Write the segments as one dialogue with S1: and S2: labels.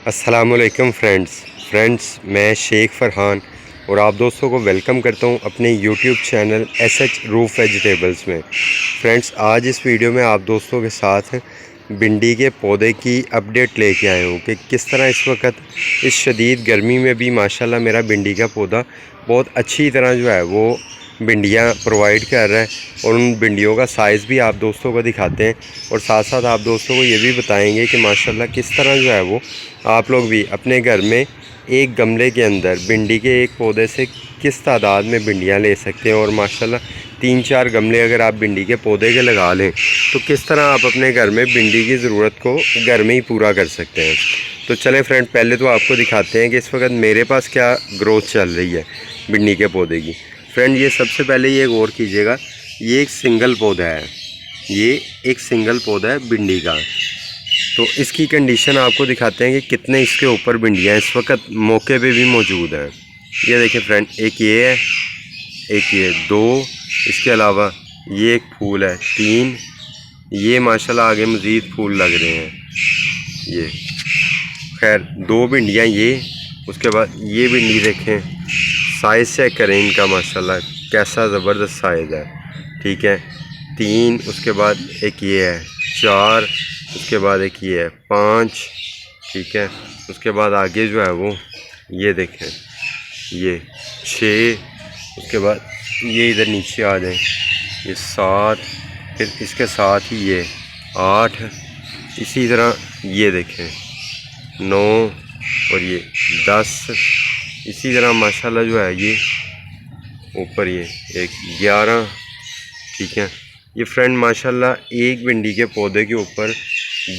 S1: अस्सलामुअलैकुम फ्रेंड्स, मैं शेख फरहान और आप दोस्तों को वेलकम करता हूं अपने YouTube channel SH roof vegetables में। फ्रेंड्स, आज इस वीडियो में आप दोस्तों के साथ भिंडी के पौधे की अपडेट लेके आया हूं कि किस तरह इस वक्त इस शदीद गर्मी में भी माशाल्लाह मेरा भिंडी का पौधा बहुत अच्छी तरह जो है वो भिंडियाँ प्रोवाइड कर रहा है। और उन भिंडियों का साइज़ भी आप दोस्तों को दिखाते हैं और साथ साथ आप दोस्तों को ये भी बताएंगे कि माशाल्लाह किस तरह जो है वो आप लोग भी अपने घर में एक गमले के अंदर भिंडी के एक पौधे से किस तादाद में भिंडियाँ ले सकते हैं। और माशाल्लाह 3-4 गमले अगर आप भिंडी के पौधे के लगा लें तो किस तरह आप अपने घर में भिंडी की ज़रूरत को घर में ही पूरा कर सकते हैं। तो चलें फ्रेंड, पहले तो आपको दिखाते हैं कि इस वक्त मेरे पास क्या ग्रोथ चल रही है भिंडी के पौधे की। फ्रेंड, ये सबसे पहले ये गौर कीजिएगा, ये एक सिंगल पौधा है, ये एक सिंगल पौधा है भिंडी का। तो इसकी कंडीशन आपको दिखाते हैं कि कितने इसके ऊपर भिंडियाँ इस वक्त मौके पे भी मौजूद हैं। ये देखिए फ्रेंड, एक ये है, एक ये, 2, इसके अलावा ये एक फूल है, 3, ये माशाल्लाह आगे मज़ीद फूल लग रहे हैं। ये खैर 2 भिंडियाँ ये, उसके बाद ये भिंडी देखें, साइज़ चेक करें इनका माशाल्लाह कैसा ज़बरदस्त साइज़ है। ठीक है, 3, उसके बाद एक ये है, 4, उसके बाद एक ये है, 5। ठीक है, उसके बाद आगे जो है वो ये देखें, ये 6, उसके बाद ये इधर नीचे आ जाए, ये 7, फिर इसके साथ ही ये 8, इसी तरह ये देखें 9 और ये 10, इसी तरह माशाल्लाह जो है ये ऊपर ये एक 11। ठीक है, ये फ्रेंड माशाल्लाह एक भिंडी के पौधे के ऊपर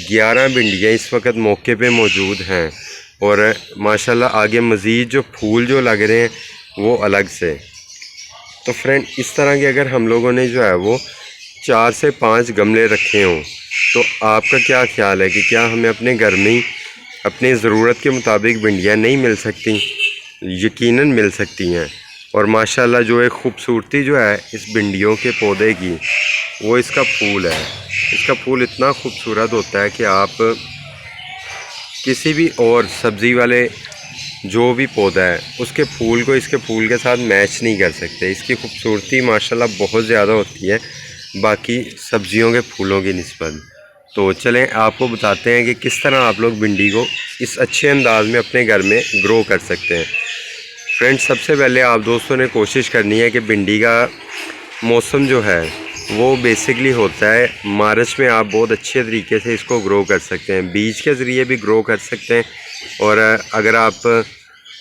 S1: 11 भिंडियाँ इस वक्त मौके पे मौजूद हैं। और माशाल्लाह आगे मज़ीद जो फूल जो लग रहे हैं वो अलग से। तो फ्रेंड, इस तरह के अगर हम लोगों ने जो है वो 4 से 5 गमले रखे हों तो आपका क्या ख्याल है कि क्या हमें अपने घर में ही अपनी ज़रूरत के मुताबिक भिंडियाँ नहीं मिल सकती? यकीनन मिल सकती हैं। और माशाल्लाह जो एक ख़ूबसूरती जो है इस भिंडियों के पौधे की, वो इसका फूल है। इसका फूल इतना खूबसूरत होता है कि आप किसी भी और सब्ज़ी वाले जो भी पौधा है उसके फूल को इसके फूल के साथ मैच नहीं कर सकते। इसकी खूबसूरती माशाल्लाह बहुत ज़्यादा होती है बाकी सब्ज़ियों के फूलों की निस्बत। तो चलें आपको बताते हैं कि किस तरह आप लोग भिंडी को इस अच्छे अंदाज में अपने घर में ग्रो कर सकते हैं। फ्रेंड्स, सबसे पहले आप दोस्तों ने कोशिश करनी है कि भिंडी का मौसम जो है वो बेसिकली होता है मार्च में। आप बहुत अच्छे तरीके से इसको ग्रो कर सकते हैं, बीज के ज़रिए भी ग्रो कर सकते हैं और अगर आप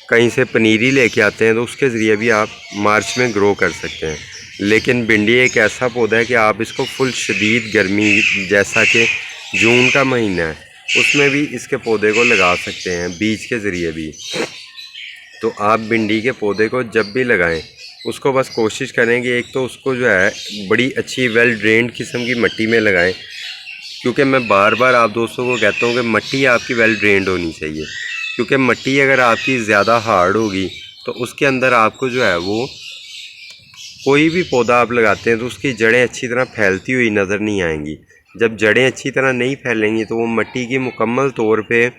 S1: कहीं से पनीरी लेके आते हैं तो उसके ज़रिए भी आप मार्च में ग्रो कर सकते हैं। लेकिन भिंडी एक ऐसा पौधा है कि आप इसको फुल शदीद गर्मी, जैसा कि जून का महीना है, उसमें भी इसके पौधे को लगा सकते हैं बीज के ज़रिए भी। तो आप भिंडी के पौधे को जब भी लगाएं उसको बस कोशिश करें कि एक तो उसको जो है बड़ी अच्छी वेल ड्रेन्ड किस्म की मिट्टी में लगाएं, क्योंकि मैं बार बार आप दोस्तों को कहता हूं कि मिट्टी आपकी वेल ड्रेन्ड होनी चाहिए। क्योंकि मिट्टी अगर आपकी ज़्यादा हार्ड होगी तो उसके अंदर आपको जो है वो कोई भी पौधा आप लगाते हैं तो उसकी जड़ें अच्छी तरह फैलती हुई नज़र नहीं आएंगी। जब जड़ें अच्छी तरह नहीं फैलेंगी तो वो मिट्टी की मुकम्मल तौर पे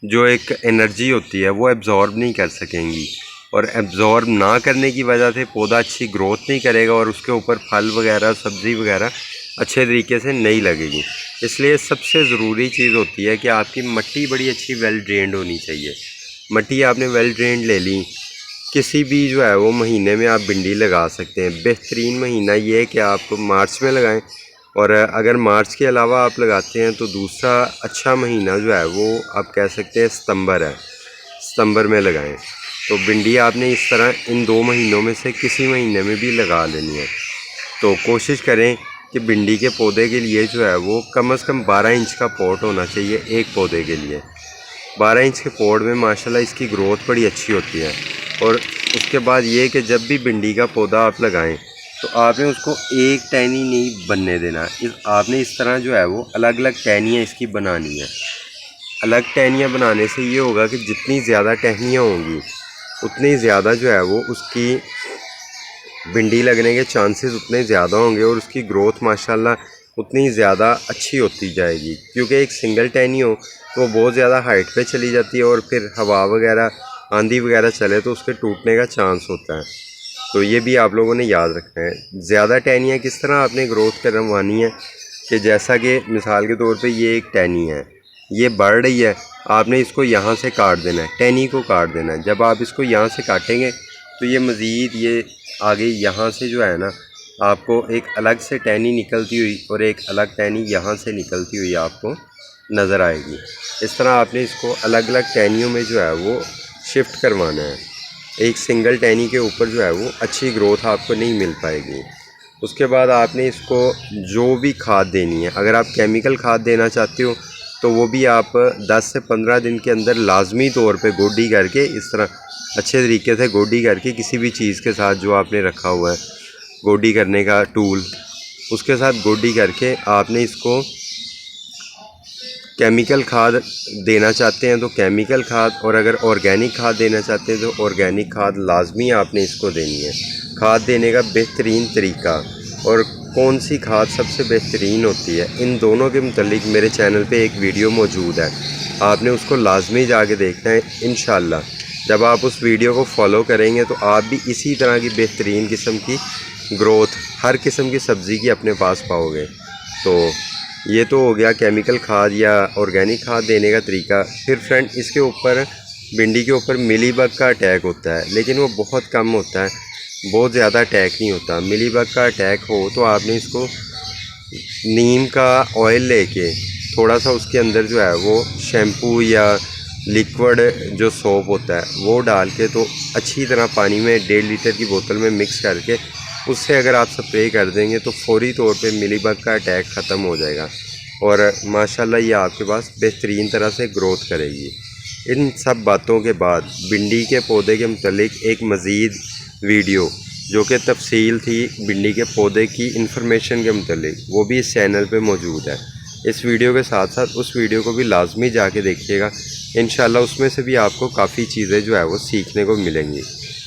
S1: जो एक एनर्जी होती है वो एब्ज़ॉर्ब नहीं कर सकेंगी और एब्ज़ॉर्ब ना करने की वजह से पौधा अच्छी ग्रोथ नहीं करेगा और उसके ऊपर फल वगैरह, सब्ज़ी वगैरह अच्छे तरीके से नहीं लगेगी। इसलिए सबसे ज़रूरी चीज़ होती है कि आपकी मिट्टी बड़ी अच्छी वेल ड्रेन्ड होनी चाहिए। मिट्टी आपने वेल ड्रेन्ड ले ली, किसी भी जो है वो महीने में आप भिंडी लगा सकते हैं। बेहतरीन महीना ये है कि आप मार्च में लगाएं और अगर मार्च के अलावा आप लगाते हैं तो दूसरा अच्छा महीना जो है वो आप कह सकते हैं सितंबर है, सितंबर में लगाएं। तो भिंडी आपने इस तरह इन 2 महीनों में से किसी महीने में भी लगा लेनी है। तो कोशिश करें कि भिंडी के पौधे के लिए जो है वो कम से कम 12 इंच का पॉट होना चाहिए एक पौधे के लिए। 12 इंच के पॉट में माशाल्लाह इसकी ग्रोथ बड़ी अच्छी होती है। और उसके बाद ये कि जब भी भिंडी का पौधा आप लगाएं तो आपने उसको एक टहनी नहीं बनने देना। आपने इस तरह जो है वो अलग अलग टहनियाँ इसकी बनानी है। अलग टहनियाँ बनाने से ये होगा कि जितनी ज़्यादा टहनियाँ होंगी उतनी ज़्यादा जो है वो उसकी भिंडी लगने के चांसेस उतने ज़्यादा होंगे और उसकी ग्रोथ माशाल्लाह उतनी ज़्यादा अच्छी होती जाएगी, क्योंकि एक सिंगल टहनी हो तो वो बहुत ज़्यादा हाइट पे चली जाती है और फिर हवा वगैरह आंधी वगैरह चले तो उसके टूटने का चांस होता है। तो ये भी आप लोगों ने याद रखना है। ज़्यादा टहनियाँ किस तरह आपने ग्रोथ करवानी है कि जैसा कि मिसाल के तौर पे ये एक टहनी है, ये बढ़ रही है, आपने इसको यहाँ से काट देना है, टहनी को काट देना है। जब आप इसको यहाँ से काटेंगे तो ये मज़ीद ये आगे यहाँ से जो है ना, आपको एक अलग से टहनी निकलती हुई और एक अलग टहनी यहाँ से निकलती हुई आपको नज़र आएगी। इस तरह आपने इसको अलग अलग टहनियों में जो है वो शिफ्ट करवाना है। एक सिंगल टहनी के ऊपर जो है वो अच्छी ग्रोथ आपको नहीं मिल पाएगी। उसके बाद आपने इसको जो भी खाद देनी है, अगर आप केमिकल खाद देना चाहते हो तो वो भी आप 10 से 15 दिन के अंदर लाजमी तौर पे गोडी करके, इस तरह अच्छे तरीके से गोडी करके किसी भी चीज़ के साथ जो आपने रखा हुआ है गोडी करने का टूल, उसके साथ गोडी करके आपने इसको केमिकल खाद देना चाहते हैं तो केमिकल खाद, और अगर ऑर्गेनिक खाद देना चाहते हैं तो ऑर्गेनिक खाद लाजमी आपने इसको देनी है। खाद देने का बेहतरीन तरीका और कौन सी खाद सबसे बेहतरीन होती है, इन दोनों के मुतालिक मेरे चैनल पे एक वीडियो मौजूद है, आपने उसको लाजमी जाके देखना है। इंशाल्लाह जब आप उस वीडियो को फॉलो करेंगे तो आप भी इसी तरह की बेहतरीन किस्म की ग्रोथ हर किस्म की सब्ज़ी की अपने पास पाओगे। तो ये तो हो गया केमिकल खाद या ऑर्गेनिक खाद देने का तरीका। फिर फ्रेंड, इसके ऊपर भिंडी के ऊपर मिलीबग का अटैक होता है, लेकिन वो बहुत कम होता है, बहुत ज़्यादा अटैक नहीं होता। मिलीबग का अटैक हो तो आपने इसको नीम का ऑयल लेके थोड़ा सा उसके अंदर जो है वो शैम्पू या लिक्विड जो सोप होता है वो डाल के तो अच्छी तरह पानी में 1.5 लीटर की बोतल में मिक्स करके उससे अगर आप स्प्रे कर देंगे तो फौरी तौर पे मिलीबग का अटैक ख़त्म हो जाएगा और माशाल्लाह ये आपके पास बेहतरीन तरह से ग्रोथ करेगी। इन सब बातों के बाद भिंडी के पौधे के मुतालिक एक मज़ीद वीडियो जो कि तफसील थी भिंडी के पौधे की इंफॉर्मेशन के मुतालिक, वो भी इस चैनल पे मौजूद है। इस वीडियो के साथ साथ उस वीडियो को भी लाजमी जाके देखिएगा, इंशाल्लाह उसमें से भी आपको काफ़ी चीज़ें जो है वो सीखने को मिलेंगी।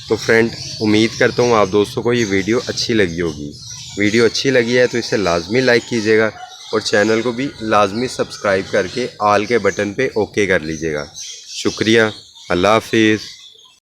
S1: तो फ्रेंड, उम्मीद करता हूँ आप दोस्तों को ये वीडियो अच्छी लगी होगी। वीडियो अच्छी लगी है तो इसे लाजमी लाइक कीजिएगा और चैनल को भी लाजमी सब्सक्राइब करके आल के बटन पे ओके कर लीजिएगा। शुक्रिया, अल्लाह हाफिज़।